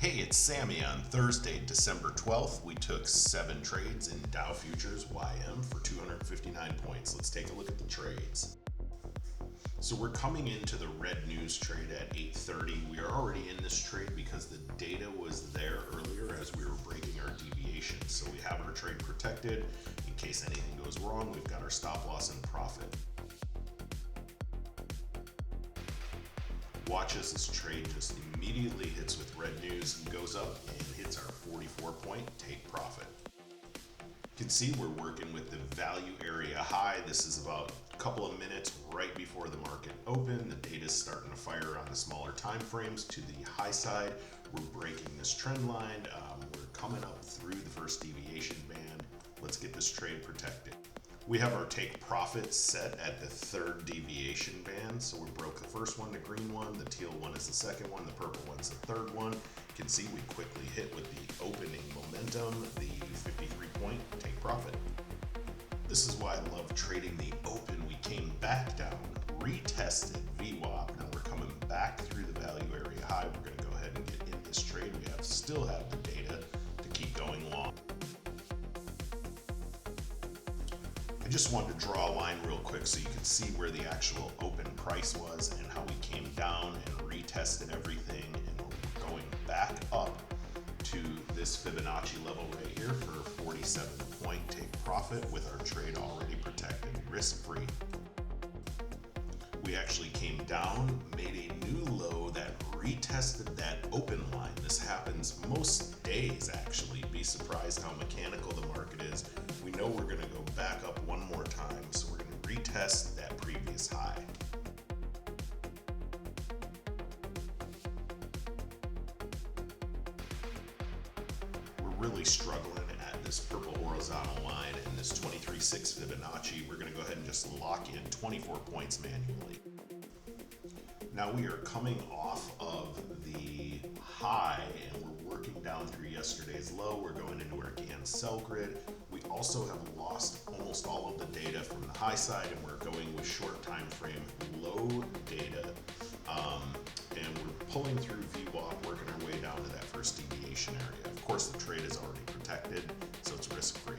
Hey, it's Sammy. On Thursday, December 12th, we took 7 trades in Dow Futures YM for 259 points. Let's take a look at the trades. So we're coming into the red news trade at 8:30. We are already in this trade because the data was there earlier as we were breaking our deviation. So we have our trade protected. In case anything goes wrong, we've got our stop loss and profit. Watch as this trade just immediately hits with red news and goes up and hits our 44 point take profit. You can see we're working with the value area high. This is about a couple of minutes right before the market opened. The data is starting to fire on the smaller time frames to the high side. We're breaking this trend line. We're coming up through the first deviation band. Let's get this trade protected. We have our take profit set at the third deviation band. So we broke the first one, the green one, the teal one is the second one, the purple one's the third one. You can see we quickly hit with the opening momentum, the 53 point take profit. This is why I love trading the open. We came back down, retested VWAP. Now we're coming back through the value area high. We're gonna go ahead and get in this trade. We still have the data to keep going long. I just wanted to draw a line real quick so you can see where the actual open price was and how we came down and retested everything, and we're going back up to this Fibonacci level right here for 47 point take profit with our trade already protected, risk-free. We actually came down, made a new low that retested that open line. This happens most days actually. Be surprised how mechanical the market is. We know we're going to go back up one more time, so we're going to retest that previous high. We're really struggling at this purple horizontal line and this 23.6 Fibonacci. We're going to go ahead and just lock in 24 points manually. Now we are coming off of the high and we're working down through yesterday's low. We're going into our Gann sell grid. We also have lost almost all of the data from the high side, and we're going with short time frame low data. And we're pulling through VWAP, working our way down to that first deviation area. Of course, the trade is already protected, so it's risk-free.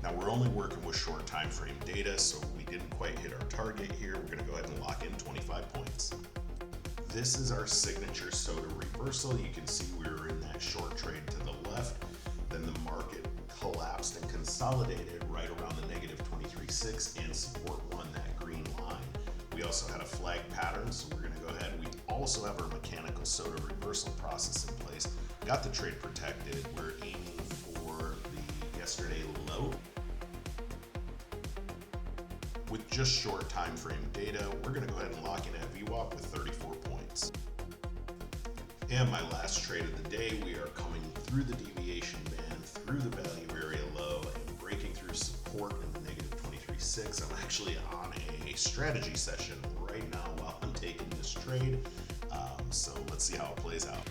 Now we're only working with short time frame data, so we didn't quite hit our target here. We're going to go ahead and lock in 25 points. This is our signature soda reversal. You can see we were in that short trade to the left. Then the market collapsed and consolidated right around the negative 23.6 and support one, that green line. We also had a flag pattern, so we're going to go ahead. We also have our mechanical soda reversal process in place. Got the trade protected. We're aiming for the yesterday low. With just short time frame data, we're going to go ahead and lock in at VWAP with 34 points. And my last trade of the day, we are coming through the deviation band, through the value area low, and breaking through support in the negative 23.6. I'm actually on a strategy session right now while I'm taking this trade. So let's see how it plays out.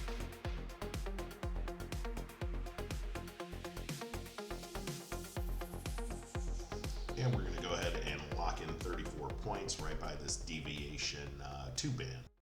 And we're going to go ahead and lock in 34 points right by this deviation 2 band.